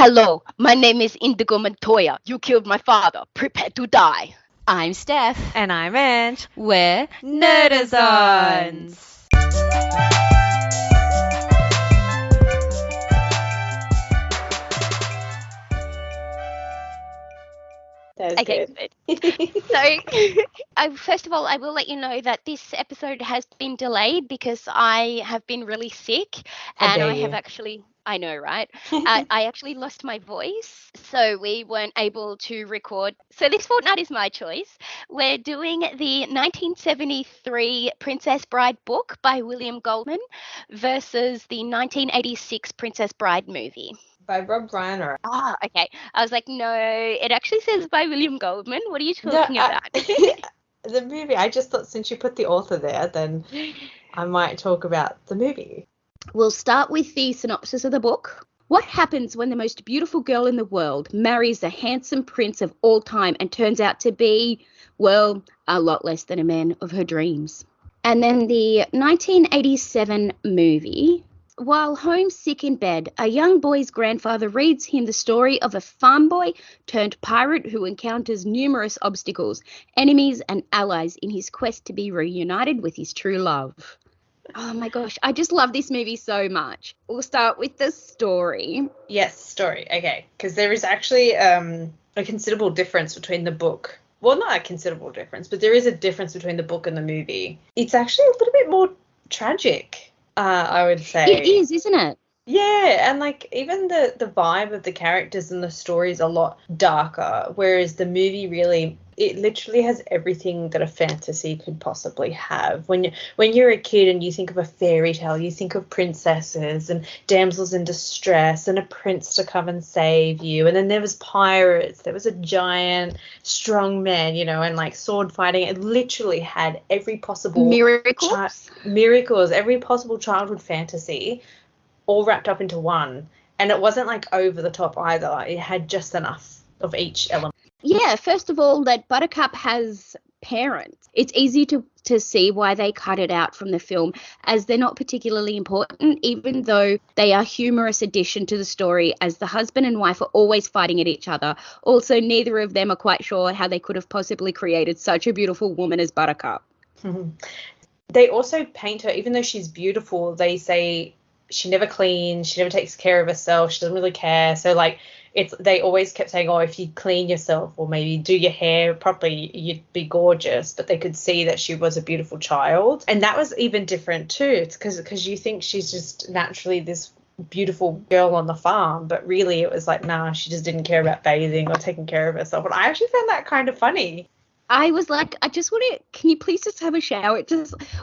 Hello, my name is Indigo Montoya. You killed my father. Prepare to die. I'm Steph. And I'm Ange. We're Nerdazons. That's Okay, good. So, first of all, I will let you know that this episode has been delayed because I have been really sick, How and dare I have you. actually, I know, right? I actually lost my voice, so we weren't able to record. So this fortnight is my choice. We're doing the 1973 Princess Bride book by William Goldman versus the 1986 Princess Bride movie. By Rob Reiner. Ah, okay. I was like, no, it actually says by William Goldman. What are you No, talking about? the movie, I just thought since you put the author there, then I might talk about the movie. We'll start with the synopsis of the book. What happens when the most beautiful girl in the world marries the handsome prince of all time and turns out to be, well, a lot less than a man of her dreams? And then the 1987 movie. While homesick in bed, a young boy's grandfather reads him the story of a farm boy turned pirate who encounters numerous obstacles, enemies, and allies in his quest to be reunited with his true love. Oh my gosh, I just love this movie so much. We'll start with the story. Yes, story. Okay, because there is actually a considerable difference between the book. Well, not a considerable difference, but there is a difference between the book and the movie. It's actually a little bit more tragic, I would say. It is, isn't it? Yeah, and like even the vibe of the characters and the story is a lot darker, whereas the movie really it literally has everything that a fantasy could possibly have. When you're a kid and you think of a fairy tale, you think of princesses and damsels in distress and a prince to come and save you. And then there was pirates, there was a giant strong man, and like sword fighting. It literally had every possible miracles, every possible childhood fantasy all wrapped up into one, and it wasn't like over the top either. It had just enough of each element. Yeah, first of all, that Buttercup has parents. It's easy to see why they cut it out from the film, as they're not particularly important, even though they are humorous addition to the story, as the husband and wife are always fighting at each other. Also, neither of them are quite sure how they could have possibly created such a beautiful woman as Buttercup. They also paint her, even though she's beautiful, they say she never cleans, she never takes care of herself, she doesn't really care. So like they always kept saying, oh, if you clean yourself or maybe do your hair properly, you'd be gorgeous. But they could see that she was a beautiful child. And that was even different too, because you think she's just naturally this beautiful girl on the farm, but really it was like, nah, she just didn't care about bathing or taking care of herself. And I actually found that kind of funny. I was like, I just want to, can you please just have a shower?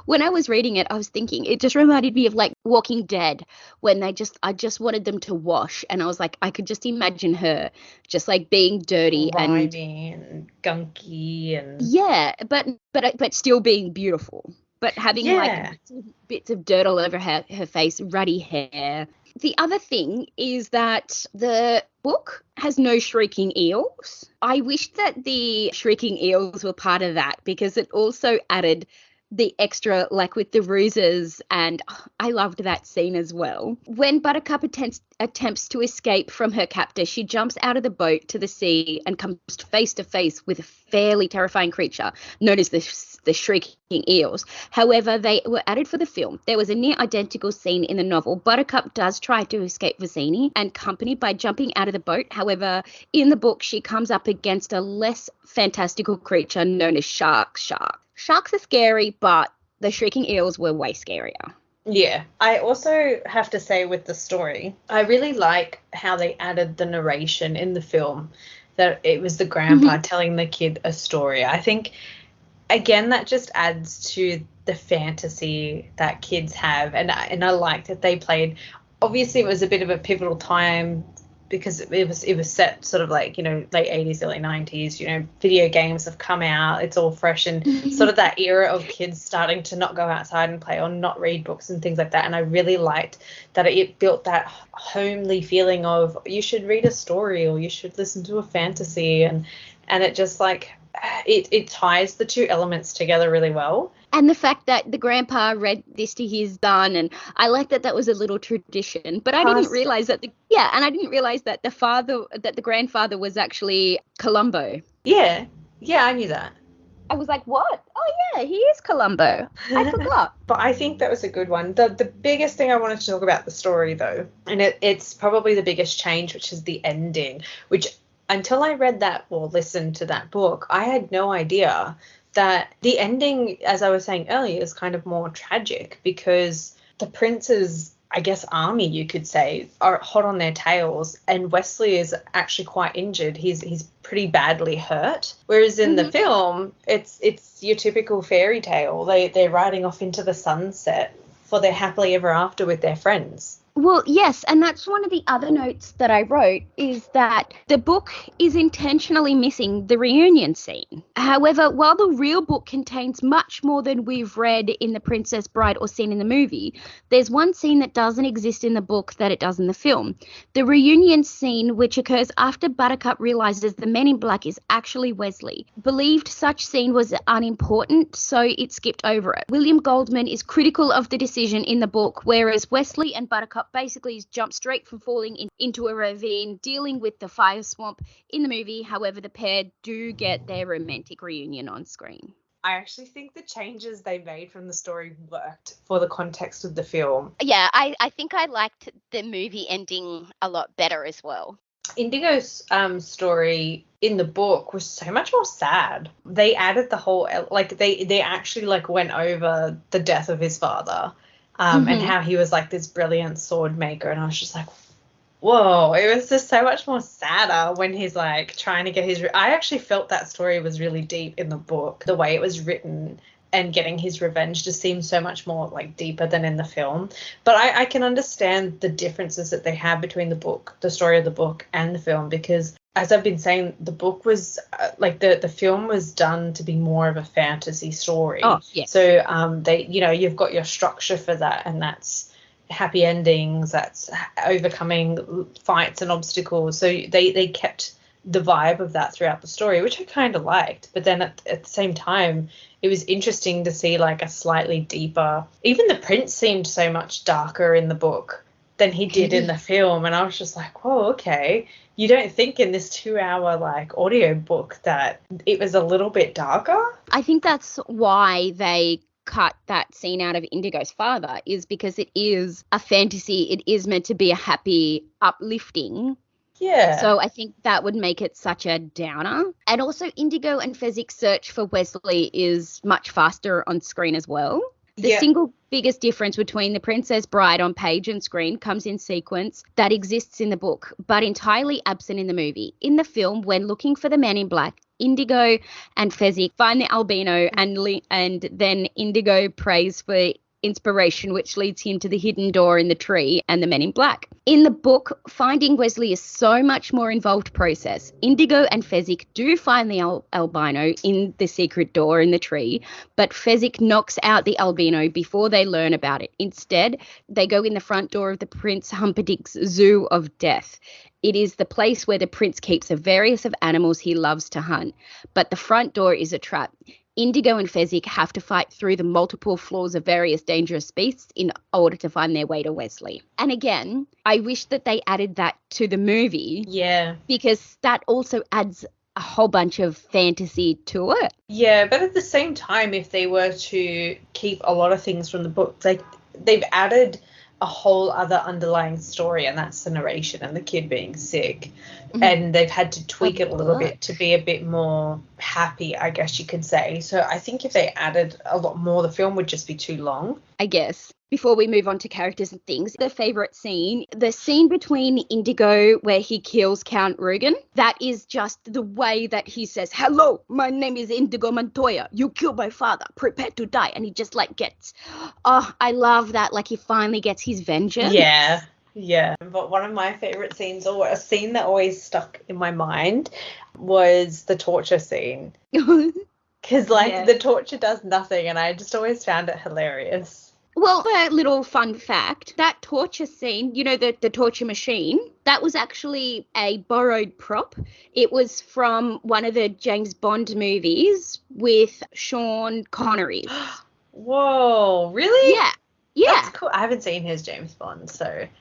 When I was reading it, I was thinking, it just reminded me of like Walking Dead, when I just wanted them to wash. And I was like, I could just imagine her just like being dirty and gunky and. Yeah, but still being beautiful. But having like bits of dirt all over her face, ruddy hair. The other thing is that the book has no shrieking eels. I wish that the shrieking eels were part of that, because it also added the extra, like with the ruses, and I loved that scene as well. When Buttercup attempts to escape from her captor, she jumps out of the boat to the sea and comes face to face with a fairly terrifying creature known as the shrieking eels. However, they were added for the film. There was a near identical scene in the novel. Buttercup does try to escape Vizzini and company by jumping out of the boat. However, in the book, she comes up against a less fantastical creature known as Sharks. Sharks are scary, but the shrieking eels were way scarier. Yeah. I also have to say with the story, I really like how they added the narration in the film, that it was the grandpa telling the kid a story. I think, again, that just adds to the fantasy that kids have. And I like that they played, obviously it was a bit of a pivotal time, because it was set sort of like, late 80s, early 90s, video games have come out, it's all fresh, and sort of that era of kids starting to not go outside and play or not read books and things like that. And I really liked that it built that homely feeling of you should read a story or you should listen to a fantasy, and it just like it ties the two elements together really well. And the fact that the grandpa read this to his son, and I like that was a little tradition. But I didn't realize that I didn't realize that the grandfather was actually Columbo. Yeah, I knew that. I was like, what? Oh yeah, he is Columbo. I forgot. But I think that was a good one. The biggest thing I wanted to talk about the story though, and it's probably the biggest change, which is the ending, which until I read that or listened to that book, I had no idea that the ending, as I was saying earlier, is kind of more tragic because the prince's, I guess, army, you could say, are hot on their tails, and Wesley is actually quite injured. He's pretty badly hurt. Whereas in the film, it's your typical fairy tale. They're riding off into the sunset for their happily ever after with their friends. Well, yes, and that's one of the other notes that I wrote, is that the book is intentionally missing the reunion scene. However, while the real book contains much more than we've read in The Princess Bride or seen in the movie, there's one scene that doesn't exist in the book that it does in the film. The reunion scene, which occurs after Buttercup realizes the Men in Black is actually Wesley. Believed such scene was unimportant, so it skipped over it. William Goldman is critical of the decision in the book, whereas Wesley and Buttercup basically jump straight from falling into a ravine, dealing with the fire swamp in the movie. However, the pair do get their romantic reunion on screen. I actually think the changes they made from the story worked for the context of the film. Yeah, I think I liked the movie ending a lot better as well. Indigo's story in the book was so much more sad. They added the whole, like, they actually, like, went over the death of his father. And how he was like this brilliant sword maker. And I was just like, whoa, it was just so much more sadder when he's like trying to get his, I actually felt that story was really deep in the book. The way it was written and getting his revenge just seemed so much more like deeper than in the film. But I can understand the differences that they have between the book, the story of the book and the film, because as I've been saying, the book was like the film was done to be more of a fantasy story. Oh, yeah. So they, you've got your structure for that, and that's happy endings, that's overcoming fights and obstacles. So they kept the vibe of that throughout the story, which I kind of liked. But then at the same time, it was interesting to see like a slightly deeper, even the prince seemed so much darker in the book than he did in the film. And I was just like, whoa, okay. You don't think in this 2-hour like audio book that it was a little bit darker? I think that's why they cut that scene out of Indigo's father, is because it is a fantasy. It is meant to be a happy, uplifting. Yeah. So I think that would make it such a downer. And also Indigo and Fezzik's search for Wesley is much faster on screen as well. The single biggest difference between The Princess Bride on page and screen comes in sequence that exists in the book, but entirely absent in the movie. In the film, when looking for the Man in Black, Indigo and Fezzik find the albino, and then Indigo prays for inspiration, which leads him to the hidden door in the tree and the Men in Black. In the book, finding Wesley is so much more involved process. Indigo and Fezzik do find the albino in the secret door in the tree, but Fezzik knocks out the albino before they learn about it. Instead, they go in the front door of the Prince Humperdinck's Zoo of Death. It is the place where the prince keeps the various of animals he loves to hunt, but the front door is a trap. Indigo and Fezzik have to fight through the multiple floors of various dangerous beasts in order to find their way to Wesley. And again, I wish that they added that to the movie. Yeah. Because that also adds a whole bunch of fantasy to it. Yeah, but at the same time, if they were to keep a lot of things from the book, they've added a whole other underlying story, and that's the narration and the kid being sick. Mm-hmm. And they've had to tweak it a little bit to be a bit more happy, I guess you could say. So I think if they added a lot more, the film would just be too long, I guess. Before we move on to characters and things, the favourite scene, the scene between Indigo where he kills Count Rugen, that is just the way that he says, "Hello, my name is Indigo Montoya. You killed my father. Prepare to die." And he just gets, I love that. Like he finally gets his vengeance. Yeah. Yeah. But one of my favourite scenes, or a scene that always stuck in my mind, was the torture scene. Because the torture does nothing, and I just always found it hilarious. Well, a little fun fact, that torture scene, you know, the torture machine, that was actually a borrowed prop. It was from one of the James Bond movies with Sean Connery. Whoa, really? Yeah. Yeah. That's cool. I haven't seen his James Bond,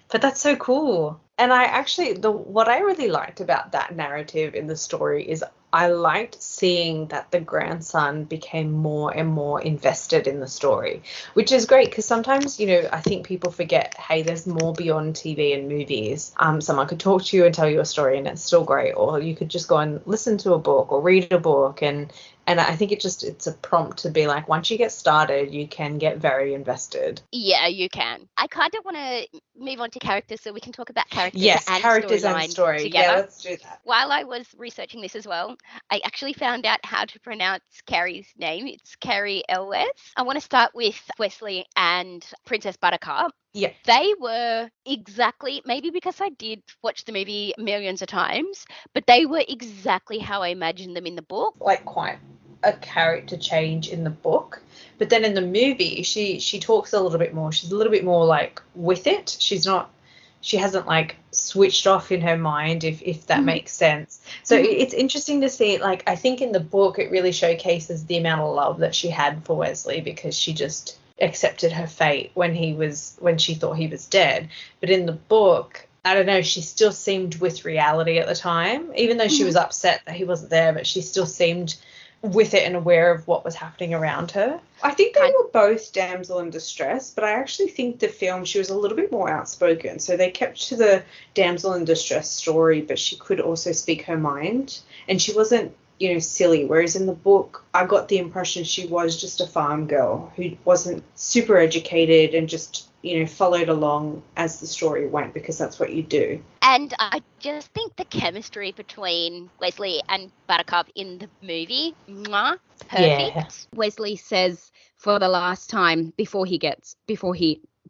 but that's so cool. And I actually, what I really liked about that narrative in the story is I liked seeing that the grandson became more and more invested in the story, which is great because sometimes, I think people forget, hey, there's more beyond TV and movies. Someone could talk to you and tell you a story and it's still great, or you could just go and listen to a book or read a book, and I think it's a prompt to be like, once you get started, you can get very invested. Yeah, you can. I kind of want to move on to characters so we can talk about characters and characters and story together. Yeah, let's do that. While I was researching this as well, I actually found out how to pronounce Carrie's name. It's Carrie Elwes. I want to start with Wesley and Princess Buttercup. Yeah. They were exactly, maybe because I did watch the movie millions of times, but they were exactly how I imagined them in the book. Like quite a character change in the book. But then in the movie, she talks a little bit more. She's a little bit more like with it. She hasn't like switched off in her mind, if that makes sense. So it's interesting to see, like, I think in the book it really showcases the amount of love that she had for Wesley because she just accepted her fate when she thought he was dead. But in the book, I don't know, she still seemed with reality at the time, even though she was upset that he wasn't there, but she still seemed with it and aware of what was happening around her. I think they were both damsel in distress, but I actually think the film, she was a little bit more outspoken. So they kept to the damsel in distress story, but she could also speak her mind. And she wasn't, silly. Whereas in the book, I got the impression she was just a farm girl who wasn't super educated and just, followed along as the story went because that's what you do. And I just think the chemistry between Wesley and Buttercup in the movie, perfect. Yeah. Wesley says for the last time before he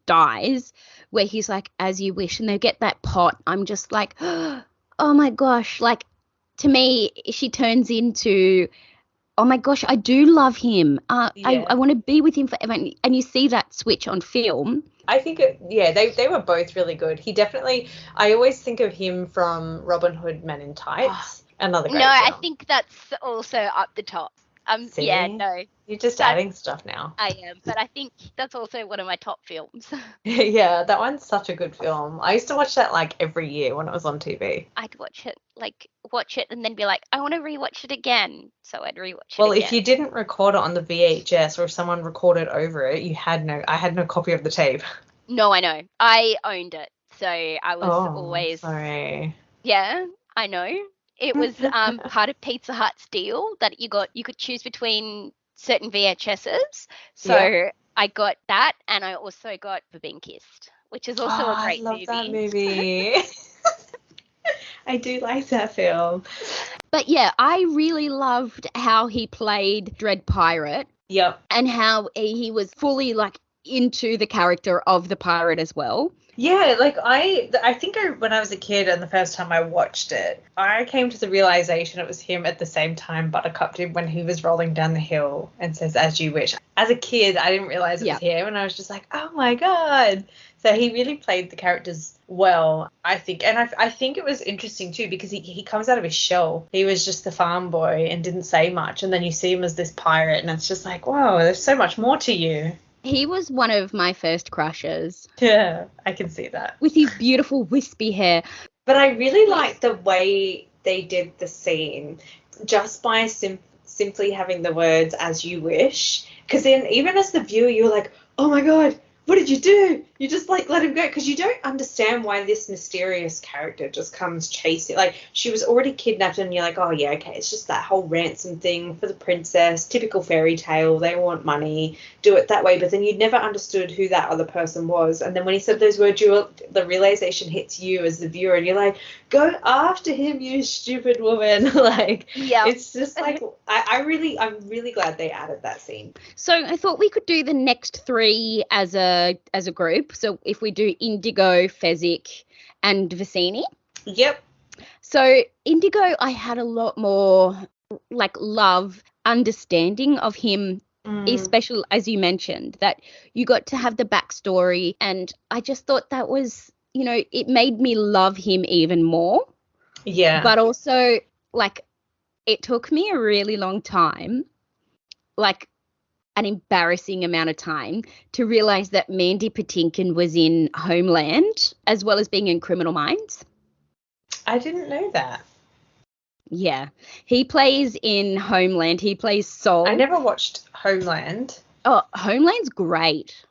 dies, where he's like, as you wish, and they get that pot. I'm just like, oh my gosh, like, to me, she turns into, oh my gosh, I do love him. I want to be with him forever. And you see that switch on film. I think, they were both really good. He definitely, I always think of him from Robin Hood Men in Tights. Another great film. I think that's also up the top. See? Yeah, no. You're just adding stuff now. I am, but I think that's also one of my top films. Yeah, that one's such a good film. I used to watch that like every year when it was on TV. I'd watch it and then be like, I want to rewatch it again. So I'd rewatch it Well, again. if you didn't record it on the VHS or if someone recorded over it, I had no copy of the tape. No, I know. I owned it. So I was always... Sorry. Yeah, I know. It was part of Pizza Hut's deal that you could choose between certain VHSs. So I got that, and I also got For Being Kissed, which is also a great movie. I love that movie. I do like that film. But yeah, I really loved how he played Dread Pirate. Yep. And how he was fully like into the character of the pirate as well. Yeah, like I think when I was a kid and the first time I watched it, I came to the realization it was him at the same time Buttercup did when he was rolling down the hill and says, as you wish. As a kid, I didn't realize it was him, and I was just like, oh my God. So he really played the characters well, I think. And I think it was interesting too because he comes out of his shell. He was just the farm boy and didn't say much. And then you see him as this pirate and it's just like, whoa, there's so much more to you. He was one of my first crushes. Yeah, I can see that. With his beautiful wispy hair. But I really like the way they did the scene just by simply having the words as you wish. Because then even as the viewer, you're like, oh my God, what did you do? You just like let him go because you don't understand why this mysterious character just comes chasing. Like she was already kidnapped and you're like, oh yeah, okay, it's just that whole ransom thing for the princess, typical fairy tale. They want money, do it that way. But then you'd never understood who that other person was. And then when he said those words, the realization hits you as the viewer and you're like, go after him, you stupid woman. Like, yeah, it's just like, I'm really glad they added that scene. So I thought we could do the next three as a group. So if we do Indigo, Fezzik, and Vicini. Yep. So Indigo, I had a lot more like love, understanding of him especially as you mentioned, that you got to have the backstory. And I just thought that was, it made me love him even more. Yeah. But also, like, it took me a really long time, like an embarrassing amount of time, to realize that Mandy Patinkin was in Homeland as well as being in Criminal Minds. I didn't know that. Yeah. He plays in Homeland. He plays Saul. I never watched Homeland. Oh, Homeland's great.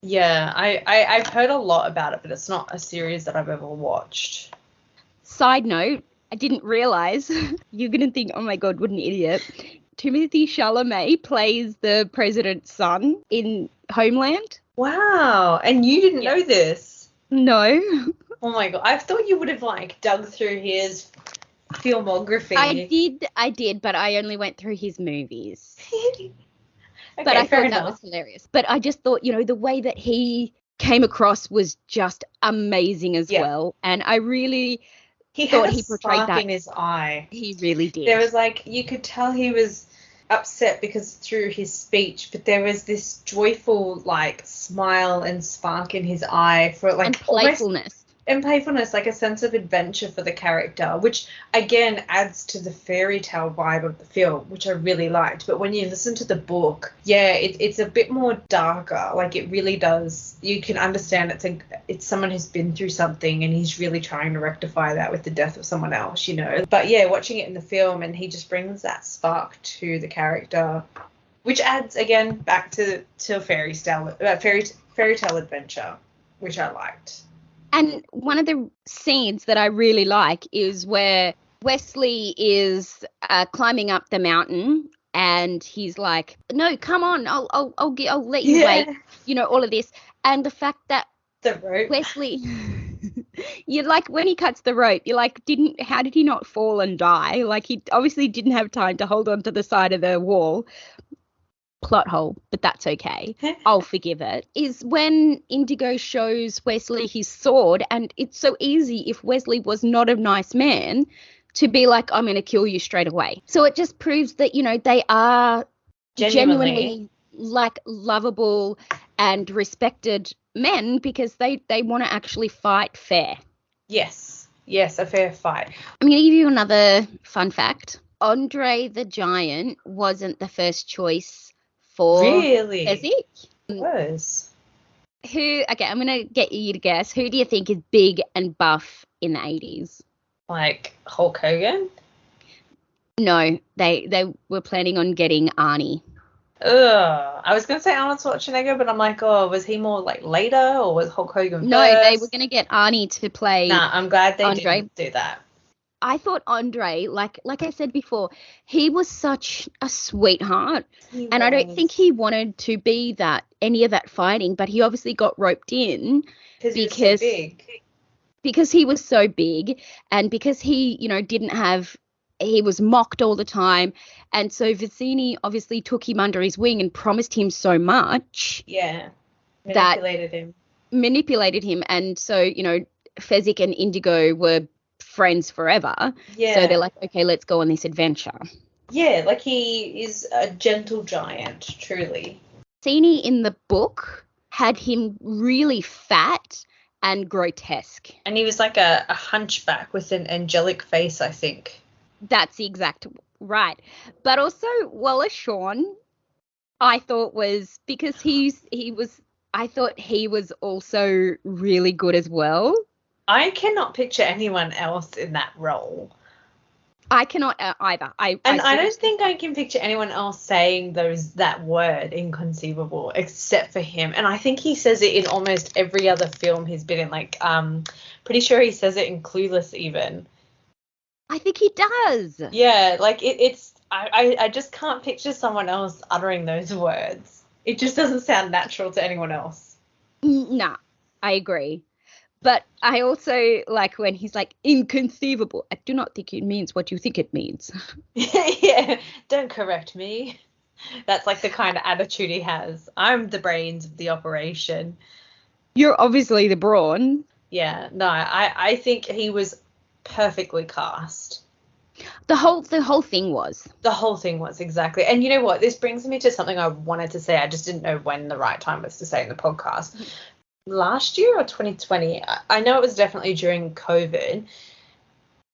Yeah, I've heard a lot about it, but it's not a series that I've ever watched. Side note, I didn't realize, you're going to think, oh my God, what an idiot. Timothy Chalamet plays the president's son in Homeland. Wow. And you didn't know this? No. Oh my God. I thought you would have dug through his filmography. I did, but I only went through his movies. Okay, but I thought enough. That was hilarious. But I just thought, the way that he came across was just amazing as well. And I really thought he portrayed that in his eye. He really did. There was you could tell he was upset because through his speech, but there was this joyful smile and spark in his eye for and playfulness. And playfulness, a sense of adventure for the character, which again adds to the fairy tale vibe of the film, which I really liked. But when you listen to the book, it's a bit more darker. It really does. You can understand it's someone who's been through something and he's really trying to rectify that with the death of someone else, But watching it in the film, and he just brings that spark to the character, which adds again back to fairy tale adventure, which I liked. And one of the scenes that I really like is where Wesley is climbing up the mountain, and he's like, "No, come on, I'll let you wait." All of this, and the fact that the rope, Wesley, you're when he cuts the rope, you're how did he not fall and die? He obviously didn't have time to hold on to the side of the wall. Plot hole, but that's okay. I'll forgive it. Is when Indigo shows Wesley his sword, and it's so easy if Wesley was not a nice man to be like, I'm going to kill you straight away. So it just proves that, they are genuinely lovable and respected men, because they want to actually fight fair. Yes, a fair fight. I'm going to give you another fun fact. Andre the Giant wasn't the first choice for Fezzik. It was. I'm going to get you to guess. Who do you think is big and buff in the 80s? Hulk Hogan? No, they were planning on getting Arnie. Ugh. I was going to say Arnold Schwarzenegger, but I'm was he more later, or was Hulk Hogan No, first? they were going to get Arnie to play Nah, I'm glad they Andre. didn't do that. I thought Andre, like I said before, he was such a sweetheart. And I don't think he wanted to be any of that fighting, but he obviously got roped in because he was so big. Because he was so big, and because he, he was mocked all the time. And so Vizzini obviously took him under his wing and promised him so much. Yeah. Manipulated him. And so, Fezzik and Indigo were friends forever. Yeah. So they're like, okay, let's go on this adventure. Yeah, he is a gentle giant, truly. Vizzini in the book had him really fat and grotesque. And he was like a hunchback with an angelic face, I think. That's the exact right. But also Wallace Shawn, I thought was, because I thought he was also really good as well. I cannot picture anyone else in that role. I cannot either. I don't think I can picture anyone else saying that word, inconceivable, except for him. And I think he says it in almost every other film he's been in. Pretty sure he says it in Clueless even. I think he does. Yeah, it's I just can't picture someone else uttering those words. It just doesn't sound natural to anyone else. Nah, I agree. But I also like when he's like, inconceivable. I do not think it means what you think it means. Yeah, don't correct me. That's the kind of attitude he has. I'm the brains of the operation. You're obviously the brawn. Yeah, no, I think he was perfectly cast. The whole thing was. The whole thing was, exactly. And you know what? This brings me to something I wanted to say. I just didn't know when the right time was to say in the podcast. Last year or 2020, I know it was definitely during COVID.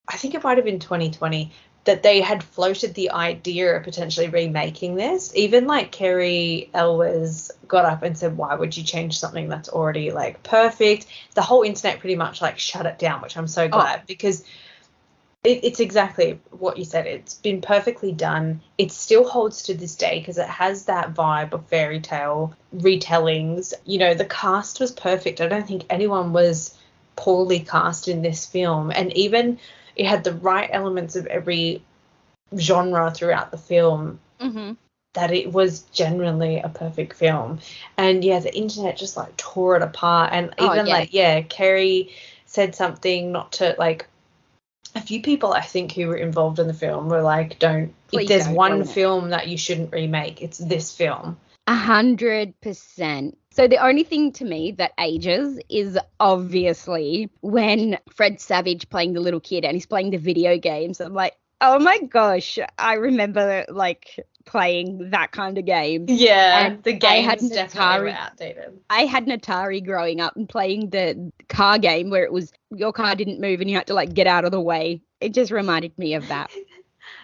I think it might have been 2020 that they had floated the idea of potentially remaking this. Even like Carrie Elwes got up and said, why would you change something that's already like perfect? The whole internet pretty much like shut it down, which I'm so glad because it's exactly what you said. It's been perfectly done. It still holds to this day because it has that vibe of fairy tale retellings. You know, the cast was perfect. I don't think anyone was poorly cast in this film. And even it had the right elements of every genre throughout the film, that it was generally a perfect film. And, yeah, the internet just, like, tore it apart. And even, Carrie said something not to, like, a few people I think who were involved in the film were like, if there's one film that you shouldn't remake, it's this film. 100%. So the only thing to me that ages is obviously when Fred Savage playing the little kid and he's playing the video games. I'm like, oh my gosh, I remember like playing that kind of game. Yeah, and the games definitely were outdated. I had an Atari growing up and playing the car game where it was your car didn't move and you had to like get out of the way. It just reminded me of that.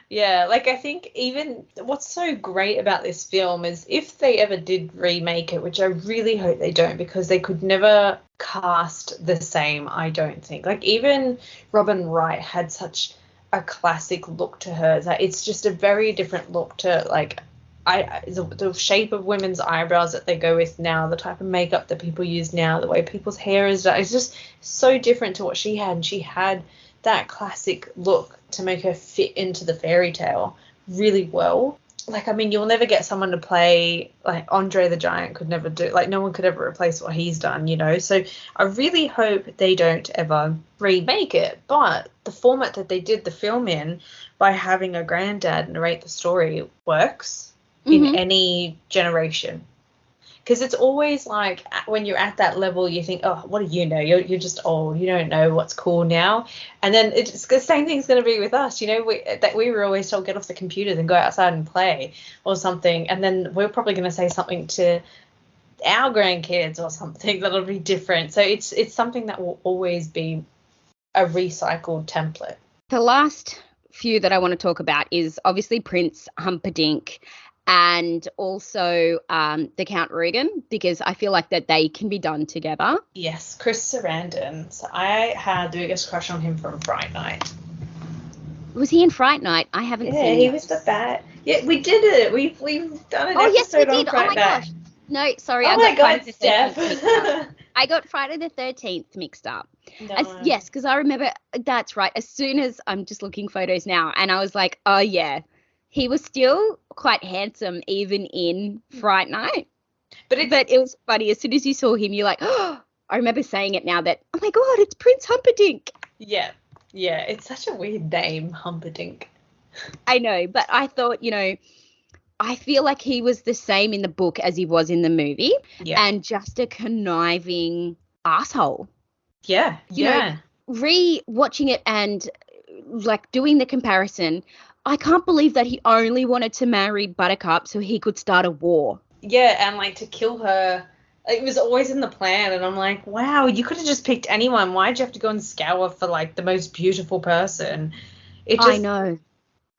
Yeah, like I think even what's so great about this film is if they ever did remake it, which I really hope they don't because they could never cast the same, I don't think. Like even Robin Wright had such a classic look to her that it's just a very different look to like the shape of women's eyebrows that they go with now, the type of makeup that people use now, the way people's hair is done. It's just so different to what she had, and she had that classic look to make her fit into the fairy tale really well. Like, I mean, you'll never get someone to play, like, Andre the Giant could never do, like, no one could ever replace what he's done, you know? So I really hope they don't ever remake it. But the format that they did the film in, by having a granddad narrate the story, works in any generation. Because it's always like when you're at that level, you think, oh, what do you know? You're just old. You don't know what's cool now. And then it's the same thing's going to be with us. You know, we were always told get off the computers and go outside and play or something. And then we're probably going to say something to our grandkids or something that'll be different. So it's something that will always be a recycled template. The last few that I want to talk about is obviously Prince Humperdinck and also the Count Rugen, because I feel like that they can be done together. Yes, Chris Sarandon. So I had the biggest crush on him from Fright Night. Was he in Fright Night? I haven't seen it. Yeah, he was the bat. Yeah, we did it. We've done an episode on Fright Night. Gosh. No, sorry. Oh my God, Steph. I got Friday the 13th mixed up. No. Yes, because I remember, that's right. As soon as I'm just looking photos now, and I was like, oh, yeah. He was still quite handsome even in Fright Night. But it was funny. As soon as you saw him, you're like, oh, I remember saying it now that, oh, my God, it's Prince Humperdinck. Yeah. Yeah, it's such a weird name, Humperdinck. I know, but I thought, you know, I feel like he was the same in the book as he was in the movie. Yeah. And just a conniving asshole. Yeah. You know, re-watching it and, like, doing the comparison, I can't believe that he only wanted to marry Buttercup so he could start a war. Yeah, and like to kill her. It was always in the plan, and I'm like, wow, you could have just picked anyone. Why'd you have to go and scour for like the most beautiful person? I know.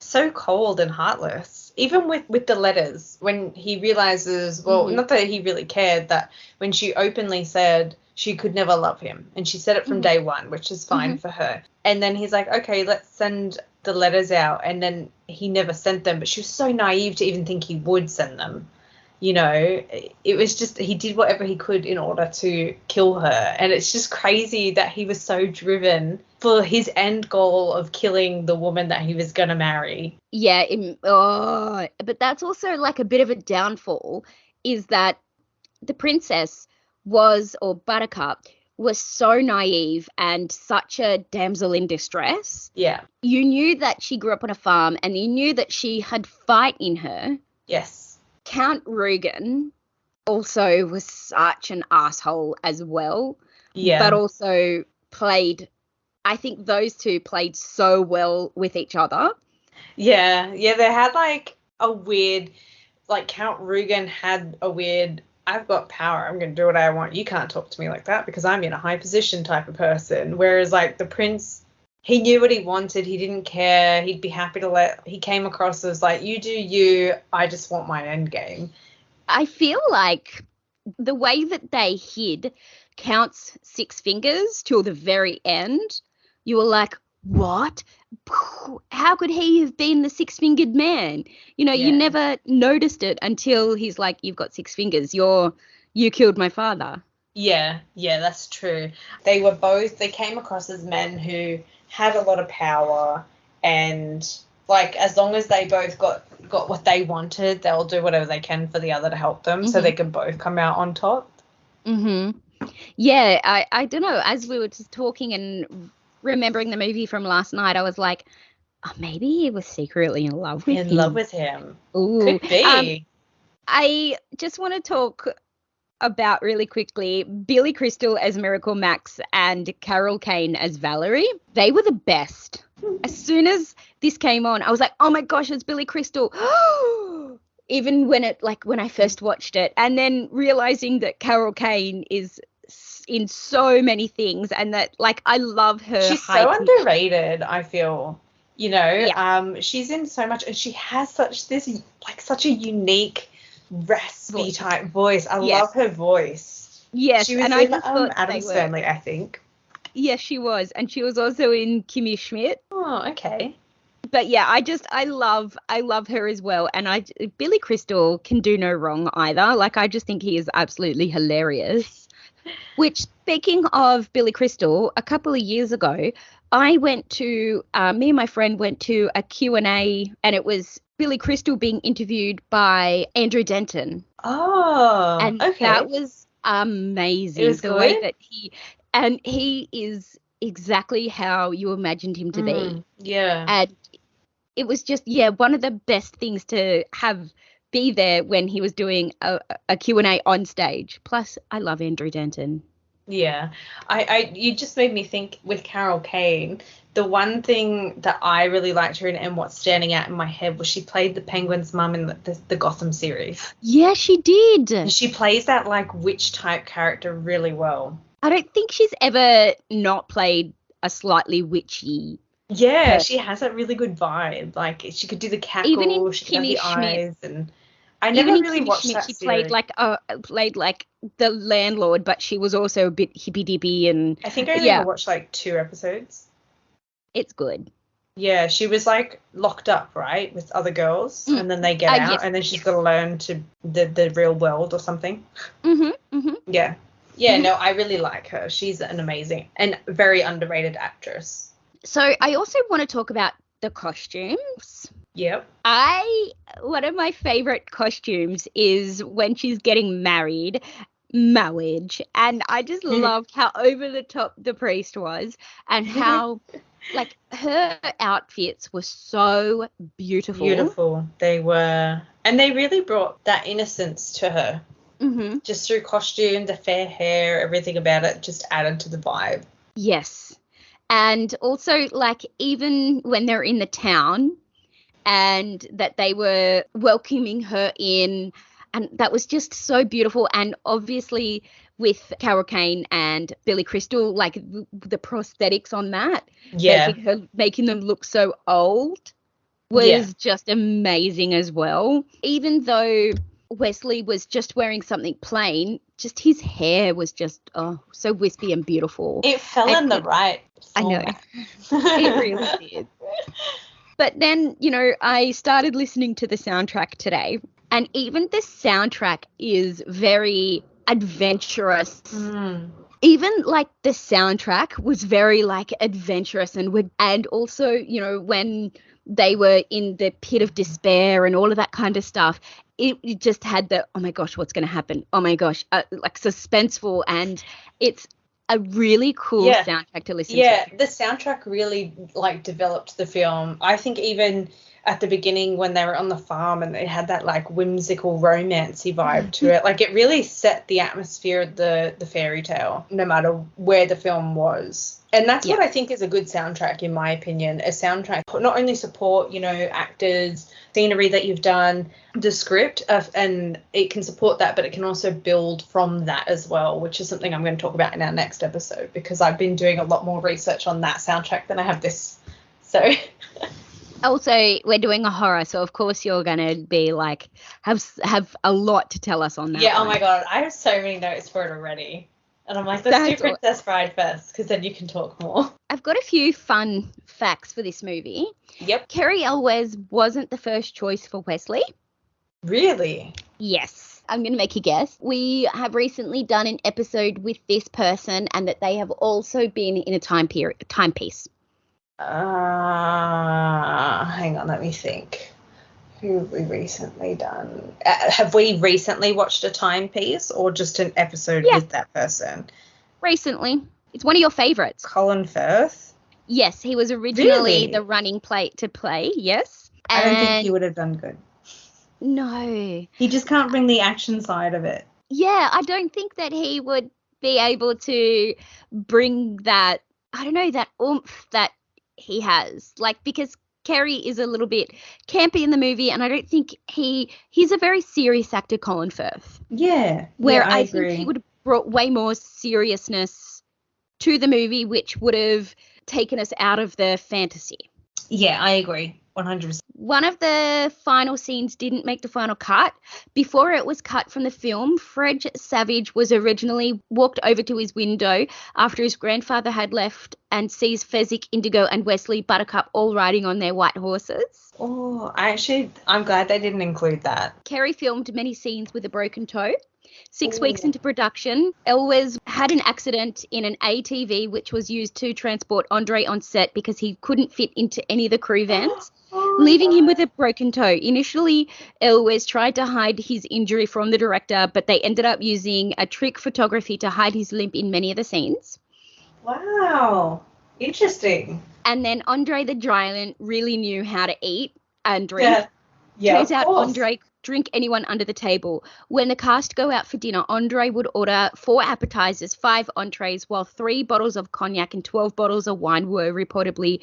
So cold and heartless. Even with the letters, when he realizes, well, not that he really cared, that when she openly said she could never love him, and she said it from day one, which is fine for her. And then he's like, okay, let's send the letters out, and then he never sent them, but she was so naive to even think he would send them. You know, it was just, he did whatever he could in order to kill her, and it's just crazy that he was so driven for his end goal of killing the woman that he was going to marry. Yeah, but that's also like a bit of a downfall, is that the princess or Buttercup was so naive and such a damsel in distress. Yeah. You knew that she grew up on a farm, and you knew that she had fight in her. Yes. Count Rugen also was such an asshole as well. Yeah. But also I think those two played so well with each other. Yeah, they had like a weird, like Count Rugen had a weird, I've got power, I'm going to do what I want. You can't talk to me like that because I'm in a high position type of person. Whereas like the prince, he knew what he wanted. He didn't care. He'd be happy to he came across as like, you do you, I just want my end game. I feel like the way that they hid Count's 6 fingers till the very end, you were like, what? How could he have been the 6-fingered man? You know, you never noticed it until he's like, you've got 6 fingers. You killed my father. Yeah, that's true. They came across as men who had a lot of power, and like as long as they both got what they wanted, they'll do whatever they can for the other to help them so they can both come out on top. Yeah, I don't know. As we were just talking and remembering the movie from last night, I was like, oh, maybe he was secretly in love with him. In love with him. Ooh. Could be. I just want to talk about really quickly Billy Crystal as Miracle Max and Carol Kane as Valerie. They were the best. As soon as this came on, I was like, oh my gosh, it's Billy Crystal. Even when I first watched it, and then realizing that Carol Kane is in so many things, and that like I love her. She's so underrated, I feel. You know, she's in so much, and she has such a unique raspy type voice. I love her voice. Yes, she was and in I just Addams Family, I think. Yes, she was, and she was also in Kimmy Schmidt. Oh, okay. But yeah, I love her as well, and Billy Crystal can do no wrong either. Like I just think he is absolutely hilarious. Which, speaking of Billy Crystal, a couple of years ago, I went to me and my friend went to a Q&A, and it was Billy Crystal being interviewed by Andrew Denton. Oh, and okay. That was amazing. It was the way that he is exactly how you imagined him to be. Yeah. And it was just, one of the best things to be there when he was doing a Q&A on stage. Plus, I love Andrew Denton. Yeah. You just made me think with Carol Kane, the one thing that I really liked her in and what's standing out in my head was she played the Penguin's mum in the Gotham series. Yeah, she did. She plays that like witch type character really well. I don't think she's ever not played a slightly witchy. Yeah, she has that really good vibe. Like she could do the cackle, even in she could have the eyes, and I even never really watched Schmidt, that she series. played like the landlord, but she was also a bit hippy dippy, and I think I only ever watched like 2 episodes. It's good. Yeah, she was like locked up, right, with other girls, and then they get out, and then she's got to learn to the real world or something. Yeah. Yeah, no, I really like her. She's an amazing and very underrated actress. So I also want to talk about the costumes. Yep. One of my favorite costumes is when she's getting married, marriage, and I just loved how over the top the priest was, and how like her outfits were so beautiful. Beautiful. They were, and they really brought that innocence to her. Just through costume, the fair hair, everything about it just added to the vibe. Yes. And also, like, even when they're in the town and that they were welcoming her in, and that was just so beautiful. And obviously with Carol Kane and Billy Crystal, like the prosthetics on that, making them look so old was just amazing as well. Even though Wesley was just wearing something plain, just his hair was just so wispy and beautiful. It fell in the right format. I know. It really did. But then, I started listening to the soundtrack today, and even the soundtrack is very adventurous. Even like the soundtrack was very like adventurous, and also, when they were in the pit of despair and all of that kind of stuff, it just had the, oh my gosh, what's going to happen? Oh my gosh, like suspenseful, and it's a really cool soundtrack to listen to. Yeah, the soundtrack really like developed the film. I think even at the beginning when they were on the farm and they had that like whimsical romancy vibe to it, like it really set the atmosphere of the fairy tale, no matter where the film was. And that's what I think is a good soundtrack, in my opinion. A soundtrack not only support, actors, scenery that you've done, the script, and it can support that, but it can also build from that as well, which is something I'm going to talk about in our next episode, because I've been doing a lot more research on that soundtrack than I have this. So... Also, we're doing a horror, so of course you're going to be like, have a lot to tell us on that. Yeah, one. Oh my God, I have so many notes for it already. And I'm like, let's do Princess Bride first, because then you can talk more. I've got a few fun facts for this movie. Yep. Cary Elwes wasn't the first choice for Wesley. Really? Yes. I'm going to make a guess. We have recently done an episode with this person, and that they have also been in a timepiece. Hang on, let me think. Who have we recently done? Have we recently watched a timepiece or just an episode with that person? Recently. It's one of your favourites. Colin Firth? Yes, he was originally the running plate to play, yes. I don't think he would have done good. No. He just can't bring the action side of it. Yeah, I don't think that he would be able to bring that, I don't know, that oomph that he has, because Cary is a little bit campy in the movie, and I don't think he's a very serious actor, Colin Firth. Yeah. Where I agree. Think he would have brought way more seriousness to the movie, which would have taken us out of the fantasy. Yeah, I agree. 100%. One of the final scenes didn't make the final cut. Before it was cut from the film, Fred Savage was originally walked over to his window after his grandfather had left and sees Fezzik, Indigo and Wesley Buttercup all riding on their white horses. Oh, I'm glad they didn't include that. Cary filmed many scenes with a broken toe. 6 weeks into production, Elwes had an accident in an ATV which was used to transport Andre on set because he couldn't fit into any of the crew vans, leaving him with a broken toe. Initially, Elwes tried to hide his injury from the director, but they ended up using a trick photography to hide his limp in many of the scenes. Wow. Interesting. And then Andre the Giant really knew how to eat and drink. Yeah, turns out Andre drink anyone under the table. When the cast go out for dinner, Andre would order 4 appetizers, 5 entrees, while 3 bottles of cognac and 12 bottles of wine were reportedly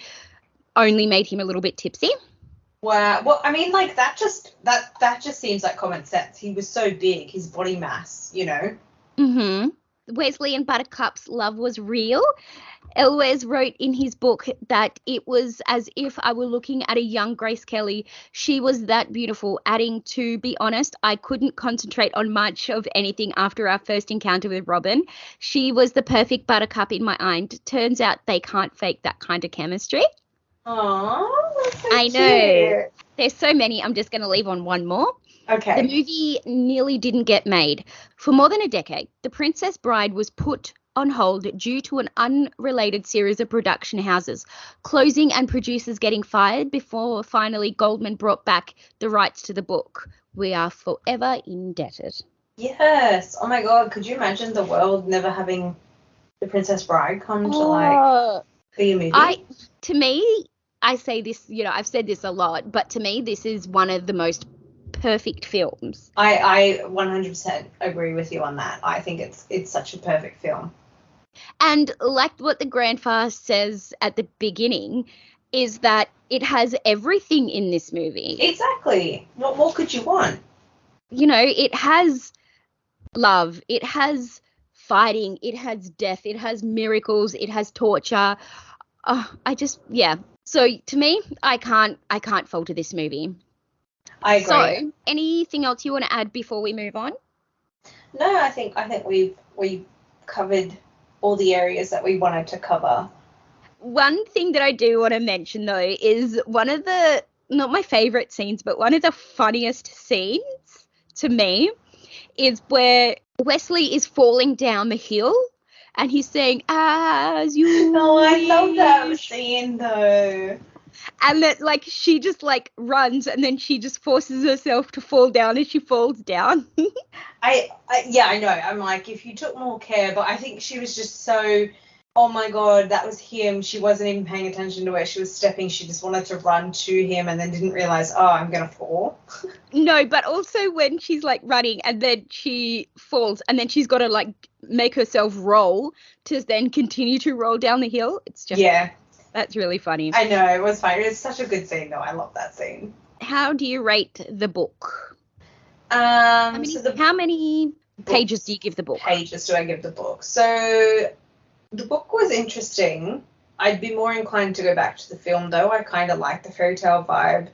only made him a little bit tipsy. Wow. Well, I mean, that just seems like common sense. He was so big, his body mass, Mm-hmm. Wesley and Buttercup's love was real. Elwes wrote in his book that it was as if I were looking at a young Grace Kelly. She was that beautiful, adding, to be honest, I couldn't concentrate on much of anything after our first encounter with Robin. She was the perfect Buttercup in my mind. Turns out they can't fake that kind of chemistry. Aww, that's so I know. There's so many. I'm just going to leave on one more. Okay. The movie nearly didn't get made. For more than a decade, The Princess Bride was put on hold due to an unrelated series of production houses closing and producers getting fired before finally Goldman brought back the rights to the book. We are forever indebted. Yes. Oh my God. Could you imagine the world never having The Princess Bride come to be a movie? To me, I say this, I've said this a lot, but to me, this is one of the most perfect films. I 100% agree with you on that. I think it's such a perfect film. And like what the grandfather says at the beginning is that it has everything in this movie. Exactly. What more could you want? It has love, it has fighting, it has death, it has miracles, it has torture. So to me, I can't falter this movie. I agree. So, anything else you want to add before we move on? No, I think we've covered all the areas that we wanted to cover. One thing that I do want to mention, though, is one of the, not my favourite scenes, but one of the funniest scenes to me is where Wesley is falling down the hill and he's saying, as you Oh, I love that scene, though. And that, she just, runs and then she just forces herself to fall down as she falls down. I know. I'm like, if you took more care, but I think she was just so oh my God, that was him. She wasn't even paying attention to where she was stepping. She just wanted to run to him and then didn't realize, oh, I'm going to fall. No, but also when she's like running and then she falls and then she's got to like make herself roll to then continue to roll down the hill. It's just, yeah, that's really funny. I know, it was fine. It was such a good scene, though. I love that scene. How do you rate the book? How How many pages do you give the book? Pages do I give the book? So the book was interesting. I'd be more inclined to go back to the film, though. I kind of like the fairy tale vibe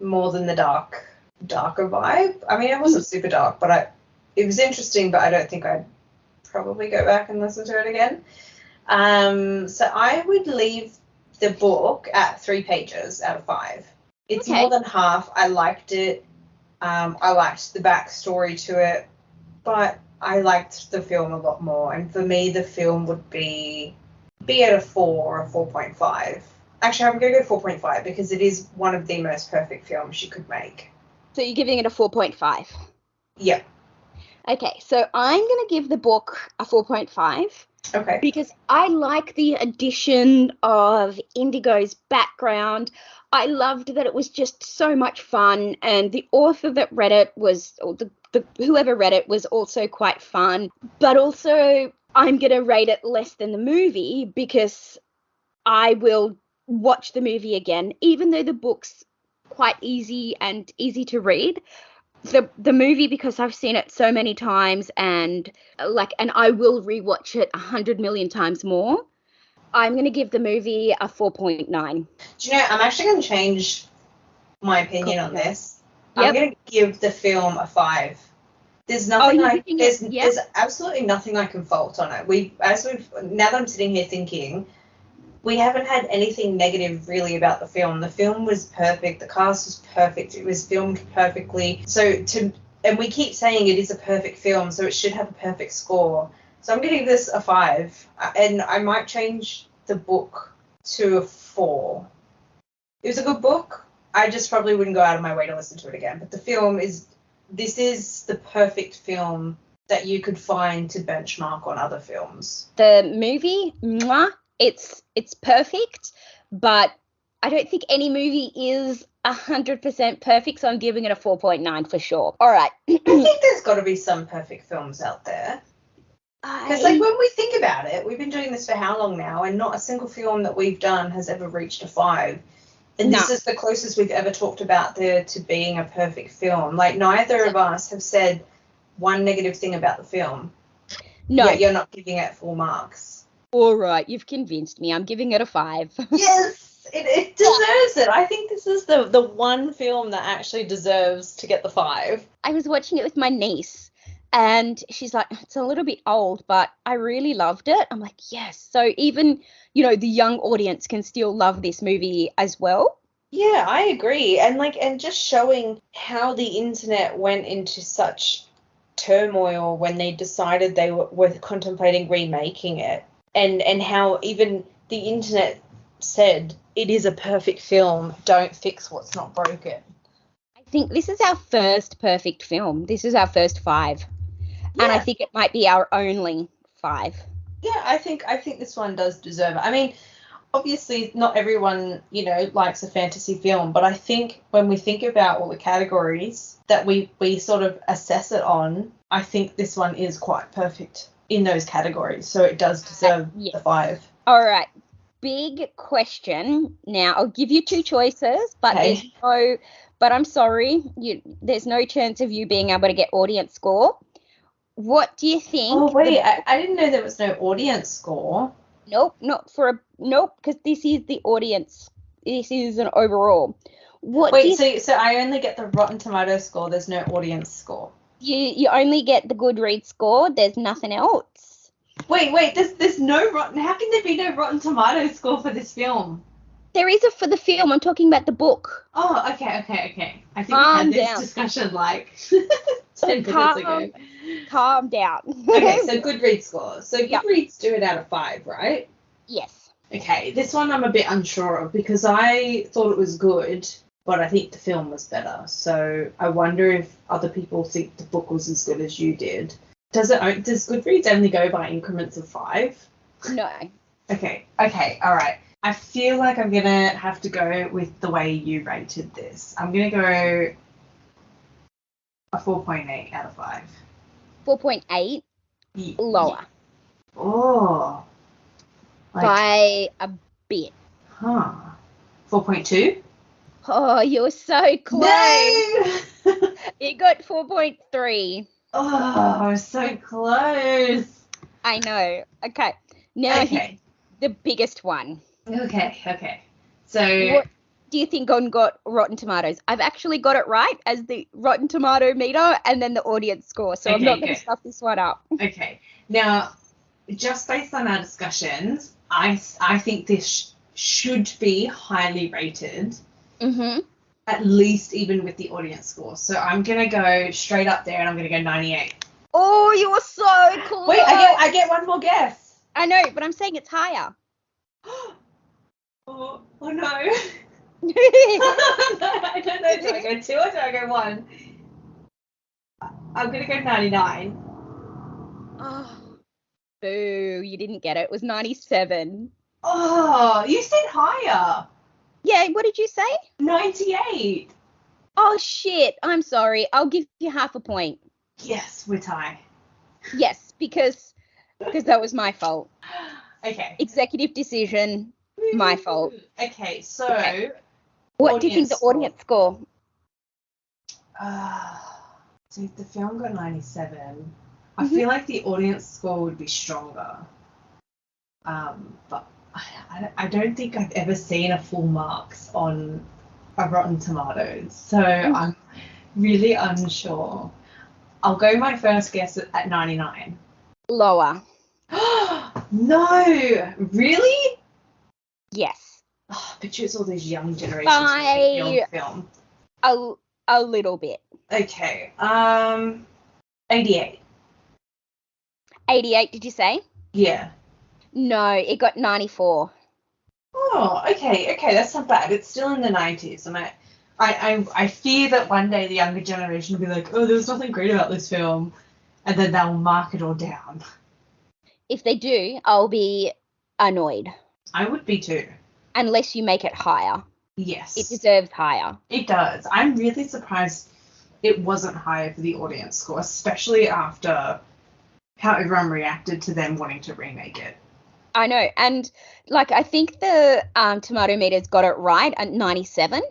more than the darker vibe. I mean, it wasn't super dark, but it was interesting, but I don't think I'd probably go back and listen to it again. So I would leave the book at 3 pages out of 5. It's more than half. I liked it. I liked the backstory to it, but I liked the film a lot more. And for me, the film would be at a 4 or a 4.5. Actually, I'm going to go 4.5 because it is one of the most perfect films she could make. So you're giving it a 4.5? Yep. Okay, so I'm going to give the book a 4.5. Okay. Because I like the addition of Indigo's background. I loved that it was just so much fun, and the author that read it was, or whoever read it was also quite fun. But also, I'm going to rate it less than the movie because I will watch the movie again, even though the book's quite easy to read. The movie, because I've seen it so many times and I will rewatch it 100 million times more. I'm going to give the movie a 4.9. Do you know, I'm actually going to change my opinion on this. Yep. I'm going to give the film a 5. There's nothing there's absolutely nothing I can fault on it. Now that I'm sitting here thinking, we haven't had anything negative really about the film. The film was perfect. The cast was perfect. It was filmed perfectly. And we keep saying it is a perfect film, so it should have a perfect score. So I'm going to give this a 5. And I might change the book to a 4. It was a good book. I just probably wouldn't go out of my way to listen to it again. But the film this is the perfect film that you could find to benchmark on other films. The movie, it's perfect, but I don't think any movie is 100% perfect, so I'm giving it a 4.9 for sure. All right. I think there's got to be some perfect films out there. Because when we think about it, we've been doing this for how long now, and not a single film that we've done has ever reached a 5. And this is the closest we've ever talked about there to being a perfect film. Like, neither of us have said one negative thing about the film. No. Yet you're not giving it full marks. All right, you've convinced me. I'm giving it a 5. Yes, it deserves it. I think this is the one film that actually deserves to get the 5. I was watching it with my niece, and she's like, it's a little bit old, but I really loved it. I'm like, yes. So even, the young audience can still love this movie as well. Yeah, I agree. And just showing how the internet went into such turmoil when they decided they were contemplating remaking it. And how even the internet said, it is a perfect film, don't fix what's not broken. I think this is our first perfect film. This is our first 5. Yeah. And I think it might be our only 5. Yeah, I think this one does deserve it. I mean, obviously not everyone, likes a fantasy film, but I think when we think about all the categories that we sort of assess it on, I think this one is quite perfect in those categories, so it does deserve the 5. All right, big question. Now I'll give you 2 choices, but but I'm sorry, there's no chance of you being able to get audience score. What do you think? Oh wait, I didn't know there was no audience score. Nope, because this is the audience. This is an overall. So I only get the Rotten Tomatoes score. There's no audience score. You only get the Goodreads score. There's nothing else. Wait. There's no Rotten. How can there be no Rotten Tomatoes score for this film? There is for the film. I'm talking about the book. Oh, okay. I think we had this discussion 10 minutes ago. Calm down. Okay, so Goodreads score. So Goodreads do it out of 5, right? Yes. Okay, this one I'm a bit unsure of because I thought it was good, but I think the film was better. So I wonder if other people think the book was as good as you did. Does Goodreads only go by increments of 5? No. Okay, all right. I feel like I'm going to have to go with the way you rated this. I'm going to go a 4.8 out of 5. 4.8? Lower. Oh. By a bit. 4.2? Oh, you were so close. No! You got 4.3. Oh, I was so close. I know. Okay. Now here's the biggest one. Okay. So what do you think on got Rotten Tomatoes? I've actually got it right as the Rotten Tomato meter and then the audience score. So I'm not going to stuff this one up. Okay. Now, just based on our discussions, I think this should be highly rated. Mm-hmm. At least even with the audience score. So I'm going to go straight up there and I'm going to go 98. Oh, you were so cool. Wait, I get one more guess. I know, but I'm saying it's higher. Oh no. I don't know. Do I go 2 or do I go 1? I'm going to go 99. Oh, boo. You didn't get it. It was 97. Oh, you said higher. Yeah, what did you say? 98. Oh, shit. I'm sorry. I'll give you half a point. Yes, we're tied. Yes, because that was my fault. Okay. Executive decision, my fault. Okay, so... Okay. What do you think the audience score? So the film got 97. I feel like the audience score would be stronger. But I don't think I've ever seen a full marks on a Rotten Tomatoes. So I'm really unsure. I'll go my first guess at 99. Lower. No! Really? Yes. Oh, I bet you it's all these young generations making film. A little bit. Okay. 88. 88, did you say? Yeah. No, it got 94. Oh, okay, that's not bad. It's still in the 90s, and I fear that one day the younger generation will be like, oh, there was nothing great about this film, and then they'll mark it all down. If they do, I'll be annoyed. I would be too. Unless you make it higher. Yes. It deserves higher. It does. I'm really surprised it wasn't higher for the audience score, especially after how everyone reacted to them wanting to remake it. I know, and I think the tomato meter's got it right at 97.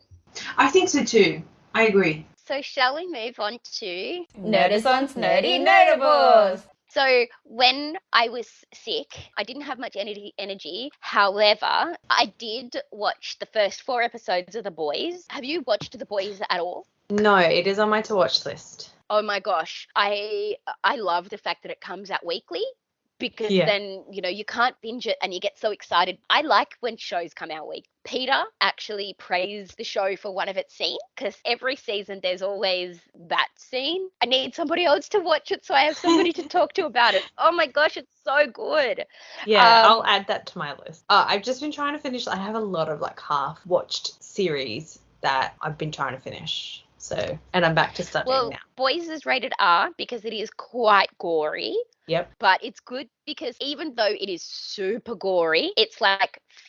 I think so too. I agree. So shall we move on to Nerdison's Nerdy Notables? So when I was sick, I didn't have much energy. However, I did watch the first 4 episodes of The Boys. Have you watched The Boys at all? No, it is on my to-watch list. Oh my gosh, I love the fact that it comes out weekly. Because then, you can't binge it and you get so excited. I like when shows come out week. Peter actually praised the show for one of its scenes because every season there's always that scene. I need somebody else to watch it so I have somebody to talk to about it. Oh my gosh, it's so good. Yeah, I'll add that to my list. I've just been trying to finish. I have a lot of half-watched series that I've been trying to finish. So, and I'm back to studying now. Boys is rated R because it is quite gory. Yep. But it's good because even though it is super gory, it's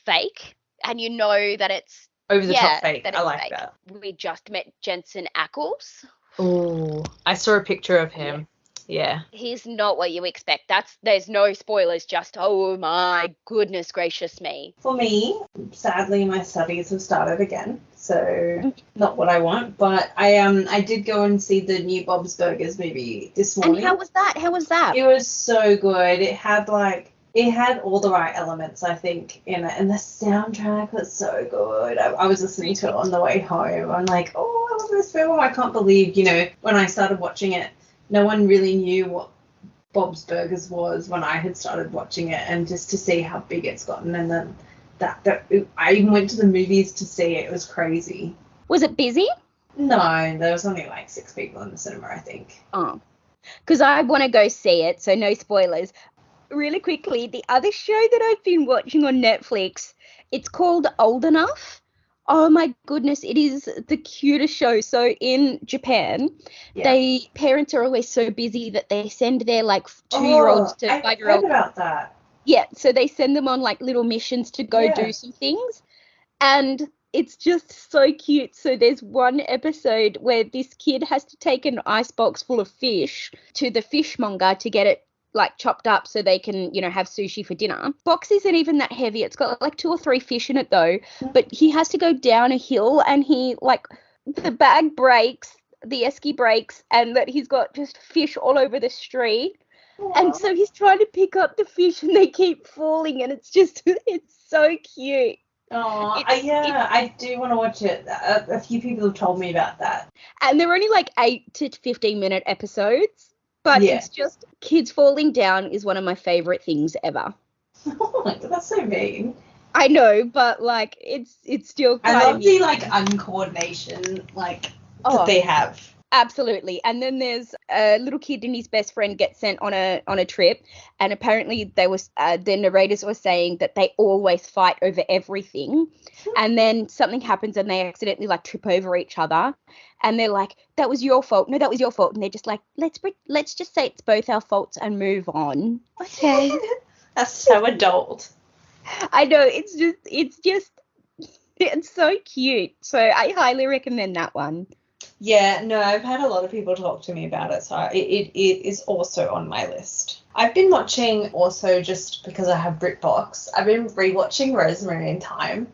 fake. And you know that it's over the top fake. I like fake. that. We just met Jensen Ackles. Oh, I saw a picture of him. Yeah. He's not what you expect. There's no spoilers, just oh my goodness gracious me. For me, sadly my studies have started again, so not what I want. But I did go and see the new Bob's Burgers movie this morning. And how was that? It was so good. It had all the right elements, I think, in it, and the soundtrack was so good. I was listening to it on the way home. I'm like, oh, I love this film. I can't believe, when I started watching it, no one really knew what Bob's Burgers was when I had started watching it, and just to see how big it's gotten, and then I even went to the movies to see it. It was crazy. Was it busy? No, there was only 6 people in the cinema, I think. Oh, because I want to go see it, so no spoilers. Really quickly, the other show that I've been watching on Netflix, it's called Old Enough. Oh my goodness, it is the cutest show. So in Japan, parents are always so busy that they send their 2-year-olds to 5-year-olds. I heard about that. Yeah, so they send them on like little missions to go do some things. And it's just so cute. So there's one episode where this kid has to take an icebox full of fish to the fishmonger to get it like chopped up so they can, you know, have sushi for dinner. Box isn't even that heavy. It's got like 2 or 3 fish in it though. But he has to go down a hill and he like the bag breaks, the esky breaks, and that he's got just fish all over the street. Aww. And so he's trying to pick up the fish and they keep falling and it's so cute. Oh, I do want to watch it. A few people have told me about that. And they're only like 8 to 15-minute episodes, but it's just kids falling down is one of my favorite things ever. Oh my God, that's so mean. I know, but like it's still kind I love of the like uncoordination that they have. Absolutely. And then there's a little kid and his best friend get sent on a trip, and apparently the narrators were saying that they always fight over everything, and then something happens and they accidentally like trip over each other, and they're like, that was your fault. No, that was your fault. And they're just like, let's just say it's both our faults and move on. Okay. That's so adult. I know, it's so cute. So I highly recommend that one. Yeah, no, I've had a lot of people talk to me about it, so it is also on my list. I've been watching also just because I have BritBox. I've been rewatching Rosemary in Time.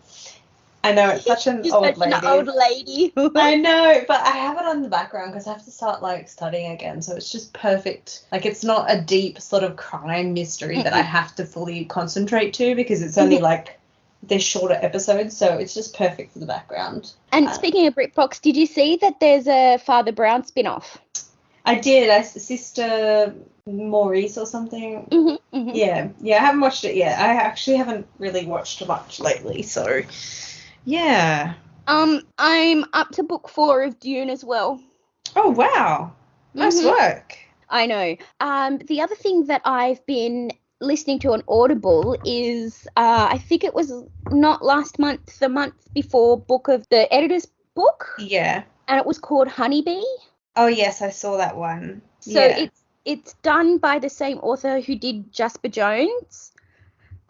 I know it's such an old lady. I know, but I have it on the background because I have to start like studying again, so it's just perfect. Like it's not a deep sort of crime mystery that I have to fully concentrate to because it's only like they're shorter episodes, so it's just perfect for the background. And speaking of BritBox, did you see that there's a Father Brown spin-off? I did. Sister Maurice or something. Mm-hmm, mm-hmm. Yeah, I haven't watched it yet. I actually haven't really watched much lately, so yeah. I'm up to book 4 of Dune as well. Oh wow, nice work. I know. The other thing that I've been listening to on Audible is I think it was not last month, the month before, book of the editor's book. Yeah. And it was called Honeybee. Oh yes, I saw that one. So it's done by the same author who did Jasper Jones.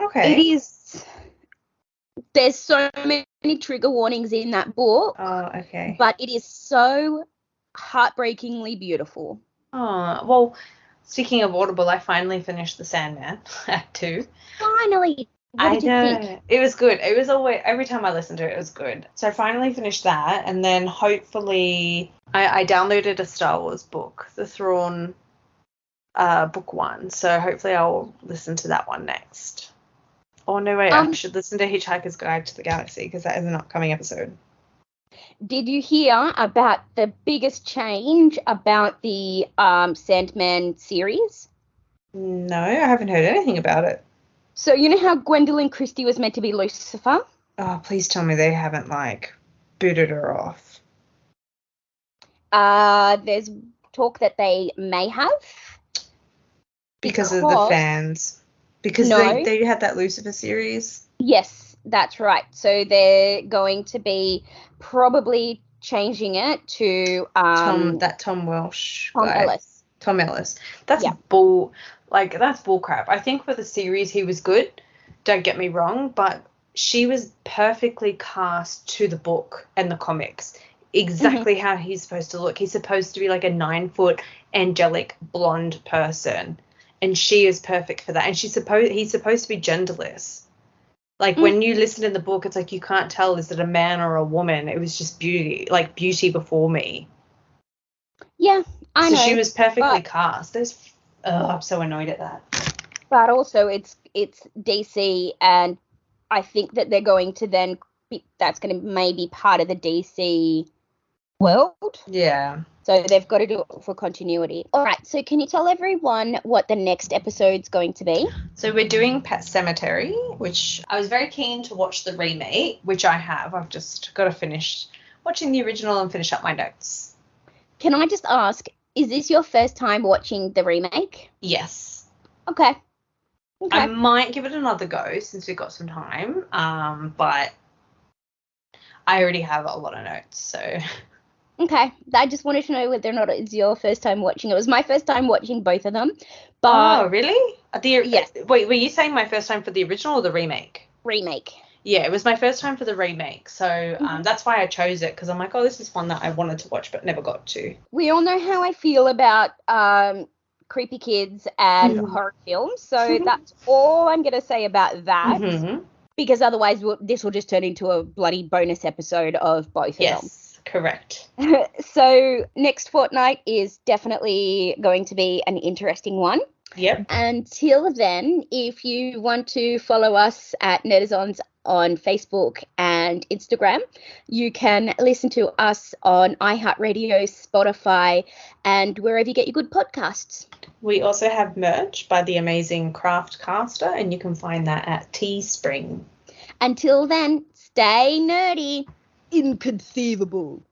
Okay. It is. There's so many trigger warnings in that book. Oh, okay. But it is so heartbreakingly beautiful. Oh, well, speaking of Audible, I finally finished The Sandman Act 2. Finally. What did you think? It was good. It was always, every time I listened to it, it was good. So I finally finished that, and then hopefully I downloaded a Star Wars book, The Thrawn book 1. So hopefully I'll listen to that one next. Oh, no, wait, I should listen to Hitchhiker's Guide to the Galaxy because that is an upcoming episode. Did you hear about the biggest change about the Sandman series? No, I haven't heard anything about it. So you know how Gwendolyn Christie was meant to be Lucifer? Oh, please tell me they haven't, booted her off. There's talk that they may have. Because of the fans. Because they had that Lucifer series? Yes, that's right. So they're going to be probably changing it to Tom Welsh guy. Tom Ellis. That's bull. That's bull crap. I think for the series he was good. Don't get me wrong, but she was perfectly cast to the book and the comics. Exactly how he's supposed to look. He's supposed to be like a 9-foot angelic blonde person, and she is perfect for that. And he's supposed to be genderless. When you listen in the book, it's like you can't tell, is it a man or a woman? It was just beauty, beauty before me. Yeah, I know. So she was perfectly cast. I'm so annoyed at that. But also it's DC, and I think that they're going to then that's going to maybe part of the DC world. Yeah. So they've got to do it for continuity. All right, so can you tell everyone what the next episode's going to be? So we're doing Pet Sematary, which I was very keen to watch the remake, which I have. I've just got to finish watching the original and finish up my notes. Can I just ask, is this your first time watching the remake? Yes. Okay. I might give it another go since we've got some time, but I already have a lot of notes, so... Okay. I just wanted to know whether or not it's your first time watching. It was my first time watching both of them. But oh, really? Yes. Wait, were you saying my first time for the original or the remake? Remake. Yeah, it was my first time for the remake. So that's why I chose it, because I'm like, oh, this is one that I wanted to watch but never got to. We all know how I feel about creepy kids and horror films. So that's all I'm going to say about that. Mm-hmm. Because otherwise this will just turn into a bloody bonus episode of both of them. Yes, correct. So next fortnight is definitely going to be an interesting one. Yep. Until then, if you want to follow us at Netizons on Facebook and Instagram, you can listen to us on iHeartRadio, Spotify, and wherever you get your good podcasts. We also have merch by the amazing Craftcaster, and you can find that at Teespring. Until then, stay nerdy. Inconceivable.